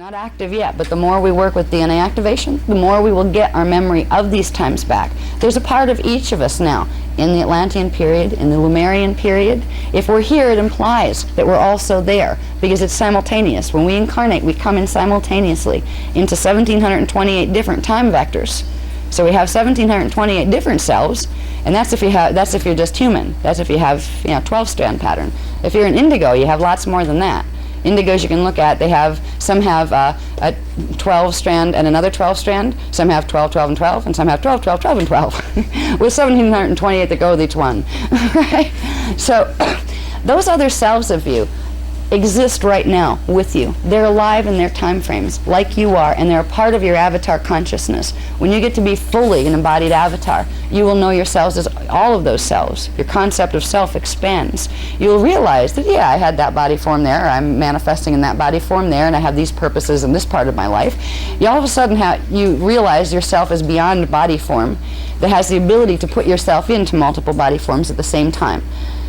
not active yet, but the more we work with DNA activation, the more we will get our memory of these times back. There's a part of each of us now, in the Atlantean period, in the Lemurian period. If we're here, it implies that we're also there, because it's simultaneous. When we incarnate, we come in simultaneously into 1,728 different time vectors. So we have 1,728 different selves, and that's if you're just human. That's if you have 12-strand pattern. If you're an indigo, you have lots more than that. Indigos you can look at, some have a 12-strand and another 12-strand. Some have 12, 12, and 12, and some have 12, 12, 12, and 12, with 1,728 that go with each one. Right? So those other selves of you exist right now with you. They're alive in their time frames, like you are, and they're a part of your avatar consciousness. When you get to be fully an embodied avatar, you will know yourselves as all of those selves. Your concept of self expands. You'll realize that, yeah, I had that body form there, I'm manifesting in that body form there, and I have these purposes in this part of my life. You all of a sudden you realize yourself as beyond body form that has the ability to put yourself into multiple body forms at the same time.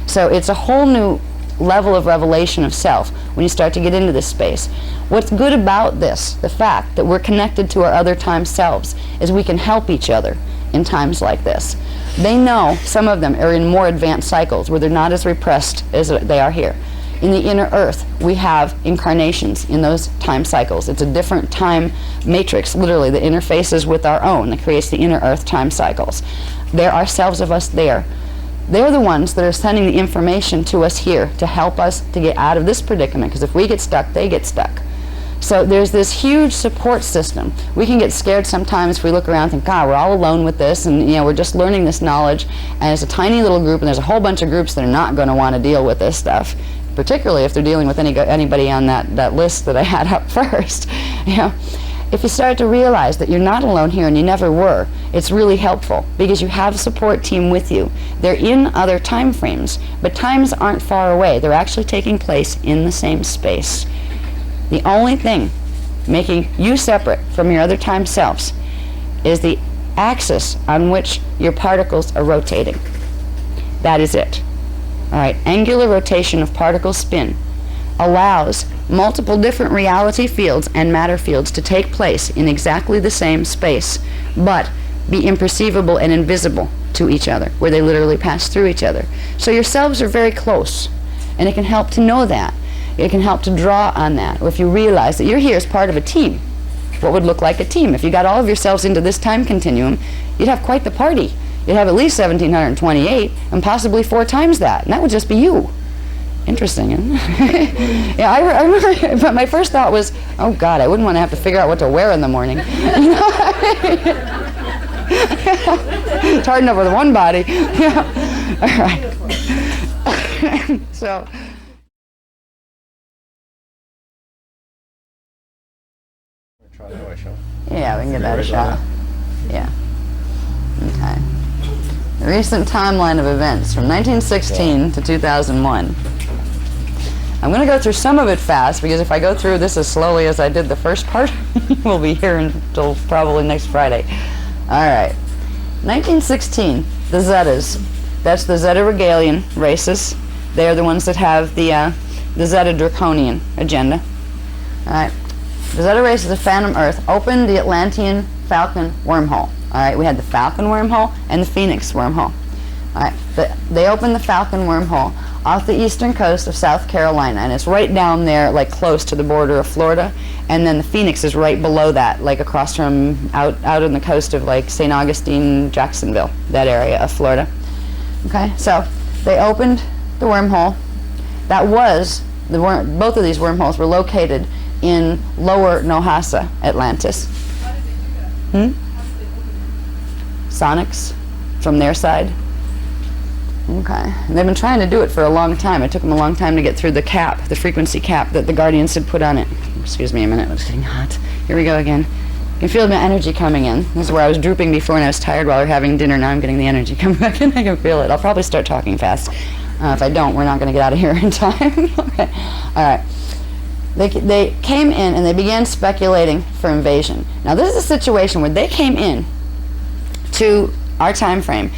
So it's a whole new level of revelation of self when you start to get into this space. What's good about this, the fact that we're connected to our other time selves, is we can help each other in times like this. They know, some of them are in more advanced cycles where they're not as repressed as they are here. In the inner earth, we have incarnations in those time cycles. It's a different time matrix, literally, that interfaces with our own, that creates the inner earth time cycles. There are selves of us there. They're the ones that are sending the information to us here to help us to get out of this predicament, because if we get stuck, they get stuck. So there's this huge support system. We can get scared sometimes if we look around and think, God, we're all alone with this, and we're just learning this knowledge, and it's a tiny little group, and there's a whole bunch of groups that are not going to want to deal with this stuff, particularly if they're dealing with anybody on that list that I had up first. If you start to realize that you're not alone here and you never were, it's really helpful because you have a support team with you. They're in other time frames, but times aren't far away. They're actually taking place in the same space. The only thing making you separate from your other time selves is the axis on which your particles are rotating. That is it. All right, angular rotation of particle spin allows multiple different reality fields and matter fields to take place in exactly the same space, but be imperceivable and invisible to each other, where they literally pass through each other. So your selves are very close, and it can help to know that. It can help to draw on that. Or if you realize that you're here as part of a team, what would look like a team? If you got all of yourselves into this time continuum, you'd have quite the party. You'd have at least 1,728, and possibly 4 times that, and that would just be you. Interesting, isn't it? Yeah, I remember, but my first thought was, oh God, I wouldn't want to have to figure out what to wear in the morning. It's hard enough with one body. All right. So. Yeah, we can give that a shot. Yeah. Okay. The recent timeline of events from 1916 to 2001. I'm going to go through some of it fast, because if I go through this as slowly as I did the first part, we'll be here until probably next Friday. All right. 1916, the Zetas. That's the Zeta Regalian races. They're the ones that have the Zeta Draconian agenda. All right. The Zeta races of Phantom Earth opened the Atlantean Falcon wormhole. All right. We had the Falcon wormhole and the Phoenix wormhole. All right. They opened the Falcon wormhole off the eastern coast of South Carolina, and it's right down there, like close to the border of Florida, and then the Phoenix is right below that, like across from out on the coast of like St. Augustine, Jacksonville, that area of Florida. Okay, so they opened the wormhole. That was both of these wormholes were located in lower Nohasa, Atlantis. How did they do that? How did they open it? Sonics from their side. Okay. And they've been trying to do it for a long time. It took them a long time to get through the cap, the frequency cap that the Guardians had put on it. Excuse me a minute, it's getting hot. Here we go again. You can feel the energy coming in. This is where I was drooping before and I was tired while we were having dinner. Now I'm getting the energy coming back in. I can feel it. I'll probably start talking fast. If I don't, we're not going to get out of here in time. Okay. All right. They came in and they began speculating for invasion. Now this is a situation where they came in to our time frame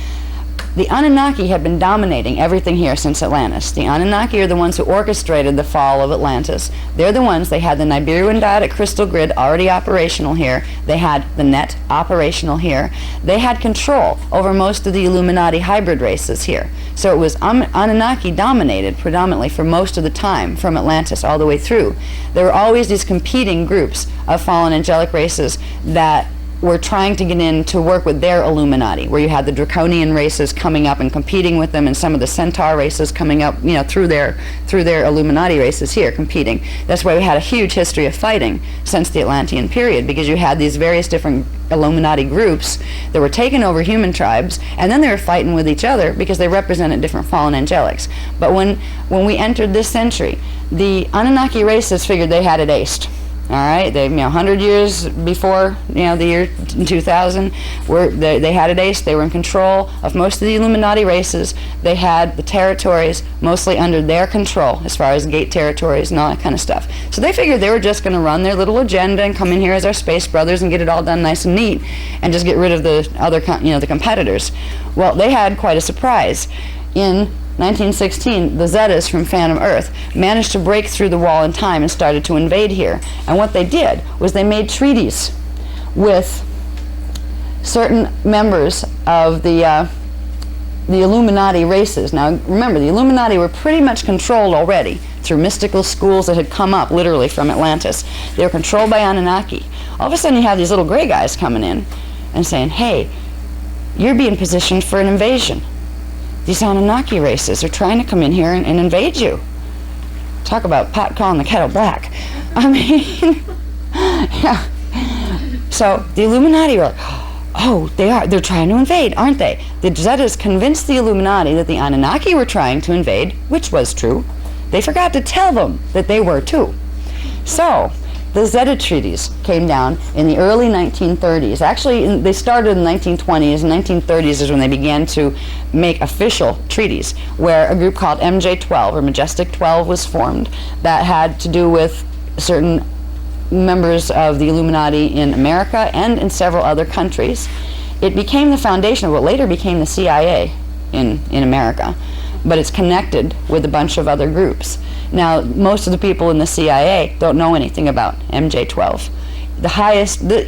The Anunnaki had been dominating everything here since Atlantis. The Anunnaki are the ones who orchestrated the fall of Atlantis. They're the ones, they had the Nibiru Diotic crystal grid already operational here. They had the net operational here. They had control over most of the Illuminati hybrid races here. So it was Anunnaki dominated predominantly for most of the time from Atlantis all the way through. There were always these competing groups of fallen angelic races that were trying to get in to work with their Illuminati, where you had the Draconian races coming up and competing with them, and some of the Centaur races coming up, you know, through their Illuminati races here competing. That's why we had a huge history of fighting since the Atlantean period, because you had these various different Illuminati groups that were taking over human tribes, and then they were fighting with each other because they represented different fallen angelics. But when we entered this century, the Anunnaki races figured they had it aced. All right, they, 100 years before, the year 2000, they had it aced. They were in control of most of the Illuminati races. They had the territories mostly under their control, as far as gate territories and all that kind of stuff. So they figured they were just going to run their little agenda and come in here as our space brothers and get it all done nice and neat, and just get rid of the other, the competitors. Well, they had quite a surprise. In 1916, the Zetas from Phantom Earth managed to break through the wall in time and started to invade here. And what they did was they made treaties with certain members of the Illuminati races. Now remember, the Illuminati were pretty much controlled already through mystical schools that had come up literally from Atlantis. They were controlled by Anunnaki. All of a sudden you have these little gray guys coming in and saying, hey, you're being positioned for an invasion. These Anunnaki races are trying to come in here and invade you. Talk about pot calling the kettle black. I mean, yeah. So the Illuminati were like, oh, they're trying to invade, aren't they? The Zetas convinced the Illuminati that the Anunnaki were trying to invade, which was true. They forgot to tell them that they were too. So the Zeta treaties came down in the early 1930s. Actually, they started in the 1920s. In the 1930s is when they began to make official treaties, where a group called MJ-12, or Majestic 12, was formed that had to do with certain members of the Illuminati in America and in several other countries. It became the foundation of what later became the CIA in America, but it's connected with a bunch of other groups. Now, most of the people in the CIA don't know anything about MJ-12.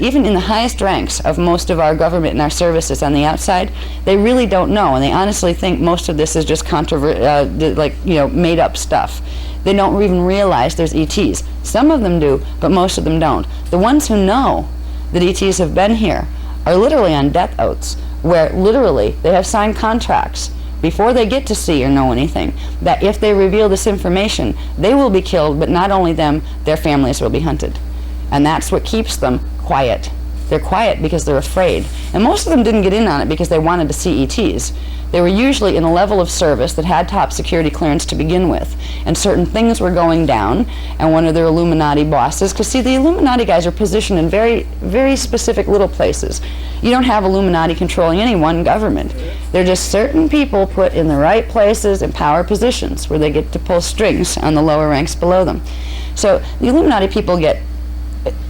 Even in the highest ranks of most of our government and our services on the outside, they really don't know, and they honestly think most of this is just made up stuff. They don't even realize there's ETs. Some of them do, but most of them don't. The ones who know that ETs have been here are literally on death oaths, where literally they have signed contracts before they get to see or know anything, that if they reveal this information, they will be killed, but not only them, their families will be hunted. And that's what keeps them quiet. They're quiet because they're afraid. And most of them didn't get in on it because they wanted to see ETs. They were usually in a level of service that had top security clearance to begin with. And certain things were going down, and one of their Illuminati bosses, because see, the Illuminati guys are positioned in very, very specific little places. You don't have Illuminati controlling any one government. They're just certain people put in the right places in power positions where they get to pull strings on the lower ranks below them. So the Illuminati people get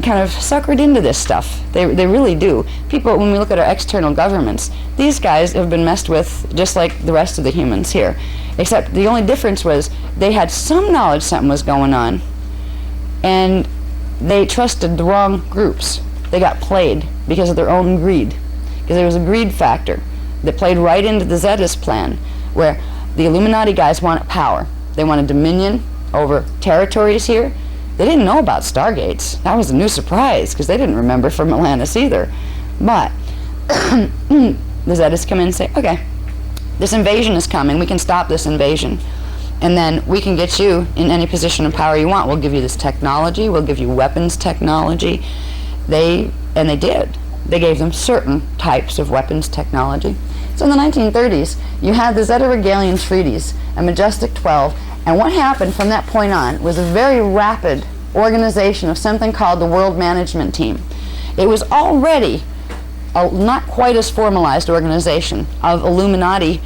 kind of suckered into this stuff. They really do. People, when we look at our external governments, these guys have been messed with just like the rest of the humans here. Except the only difference was they had some knowledge something was going on, and they trusted the wrong groups. They got played because of their own greed. Because there was a greed factor that played right into the Zetas plan, where the Illuminati guys wanted power. They wanted dominion over territories here. They didn't know about Stargates. That was a new surprise, because they didn't remember from Atlantis either. But the Zetas come in and say, okay, this invasion is coming. We can stop this invasion. And then we can get you in any position of power you want. We'll give you this technology. We'll give you weapons technology. And they did. They gave them certain types of weapons technology. So in the 1930s, you had the Zeta Regalian treaties and Majestic 12. And what happened from that point on was a very rapid organization of something called the World Management Team. It was already a not quite as formalized organization of Illuminati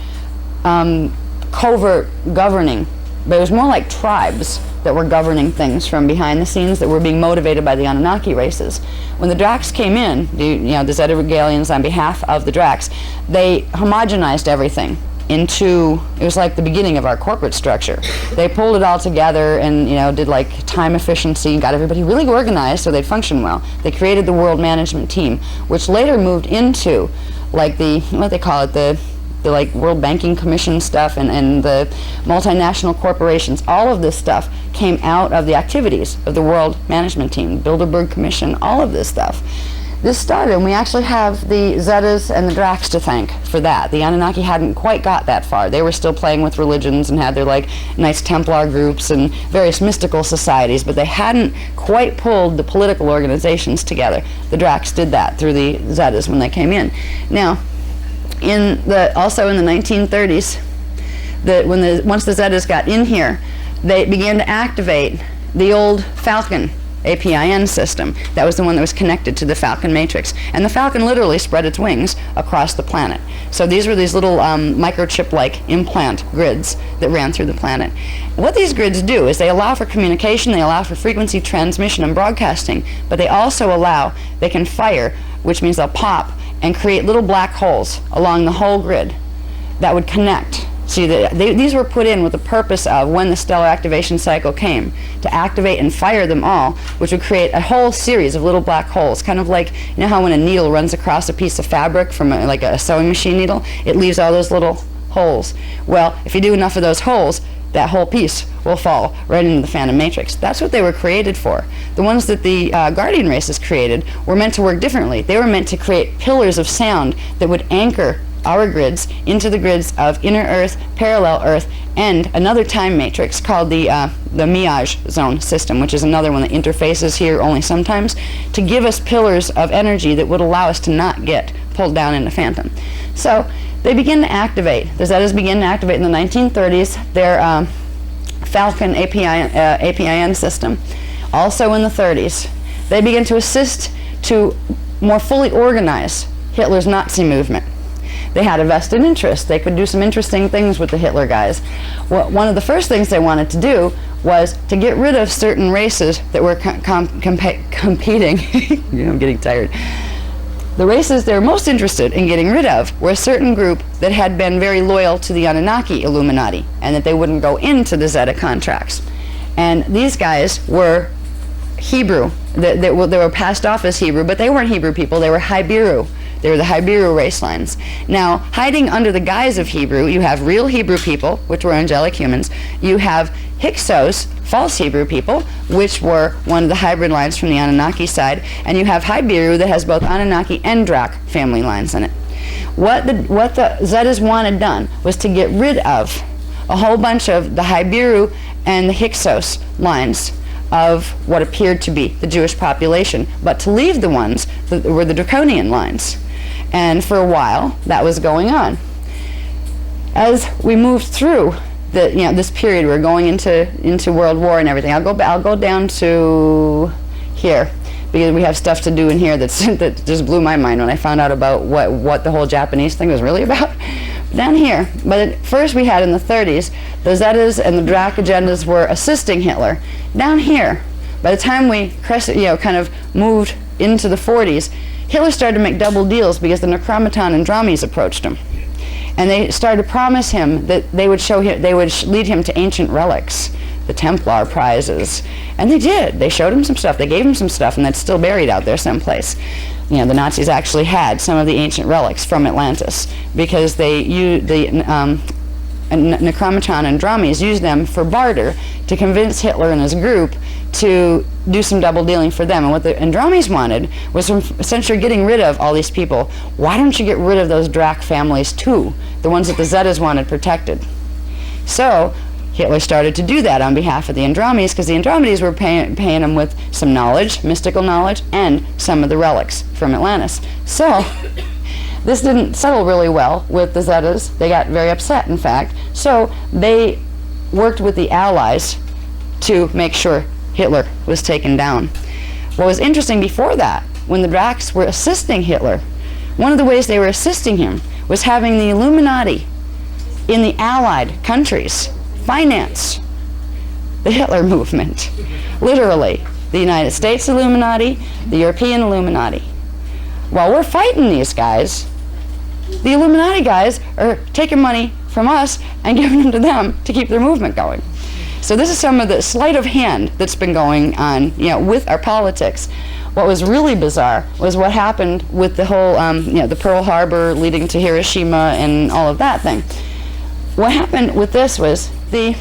covert governing but it was more like tribes that were governing things from behind the scenes that were being motivated by the Anunnaki races. When the Dracs came in, the Zeta Regalians on behalf of the Dracs, they homogenized everything into, it was like the beginning of our corporate structure. They pulled it all together and did like time efficiency, got everybody really organized so they'd function well. They created the world management team, which later moved into like what they call it, the like World Banking Commission stuff and the multinational corporations. All of this stuff came out of the activities of the World Management Team, Bilderberg Commission, all of this stuff. This started, and we actually have the Zetas and the Dracs to thank for that. The Anunnaki hadn't quite got that far. They were still playing with religions and had their like nice Templar groups and various mystical societies, but they hadn't quite pulled the political organizations together. The Dracs did that through the Zetas when they came in. Now, also in the 1930s, once the Zetas got in here, they began to activate the old Falcon APIN system. That was the one that was connected to the Falcon matrix. And the Falcon literally spread its wings across the planet. So these were these little microchip-like implant grids that ran through the planet. What these grids do is they allow for communication, they allow for frequency transmission and broadcasting, but they also they can fire, which means they'll pop and create little black holes along the whole grid that would connect. See, these were put in with the purpose of, when the stellar activation cycle came, to activate and fire them all, which would create a whole series of little black holes, kind of like, how when a needle runs across a piece of fabric from like a sewing machine needle, it leaves all those little holes. Well, if you do enough of those holes, that whole piece will fall right into the phantom matrix. That's what they were created for. The ones that the Guardian races created were meant to work differently. They were meant to create pillars of sound that would anchor our grids into the grids of inner Earth, parallel Earth, and another time matrix called the Miage zone system, which is another one that interfaces here only sometimes, to give us pillars of energy that would allow us to not get pulled down into phantom. So they begin to activate. The Zetas begin to activate in the 1930s their Falcon APIN system. Also in the 30s, they begin to assist to more fully organize Hitler's Nazi movement. They had a vested interest. They could do some interesting things with the Hitler guys. Well, one of the first things they wanted to do was to get rid of certain races that were competing. I'm getting tired. The races they were most interested in getting rid of were a certain group that had been very loyal to the Anunnaki Illuminati, and that they wouldn't go into the Zeta contracts. And these guys were Hebrew. They were passed off as Hebrew, but they weren't Hebrew people. They were Hybiru. They were the Hybiru race lines. Now, hiding under the guise of Hebrew, you have real Hebrew people, which were angelic humans. You have Hyksos, false Hebrew people, which were one of the hybrid lines from the Anunnaki side. And you have Hybiru that has both Anunnaki and Drac family lines in it. What the Zetas wanted done was to get rid of a whole bunch of the Hybiru and the Hyksos lines of what appeared to be the Jewish population, but to leave the ones that were the Draconian lines. And for a while, that was going on. As we moved through this period, we're going into World War and everything. I'll go down to here, because we have stuff to do in here that just blew my mind when I found out about what the whole Japanese thing was really about. Down here, but at first we had in the 30s, the Zetas and the Drac agendas were assisting Hitler. Down here, by the time we kind of moved into the 40s, Hitler started to make double deals because the Necromaton and Dramies approached him. And they started to promise him that they would lead him to ancient relics, the Templar prizes. And they did. They showed him some stuff. They gave him some stuff, and that's still buried out there someplace. The Nazis actually had some of the ancient relics from Atlantis, because the Necromaton and Dramies used them for barter to convince Hitler and his group to do some double dealing for them. And what the Andramis wanted was, since you're getting rid of all these people, why don't you get rid of those Drac families too, the ones that the Zetas wanted protected? So Hitler started to do that on behalf of the Andramis, because the Andromedes were paying them with some knowledge, mystical knowledge, and some of the relics from Atlantis. So this didn't settle really well with the Zetas. They got very upset, in fact. So they worked with the Allies to make sure Hitler was taken down. What was interesting before that, when the Dracs were assisting Hitler, one of the ways they were assisting him was having the Illuminati in the Allied countries finance the Hitler movement. Literally, the United States Illuminati, the European Illuminati. While we're fighting these guys, the Illuminati guys are taking money from us and giving them to them to keep their movement going. So this is some of the sleight of hand that's been going on, with our politics. What was really bizarre was what happened with the whole, the Pearl Harbor leading to Hiroshima and all of that thing. What happened with this was the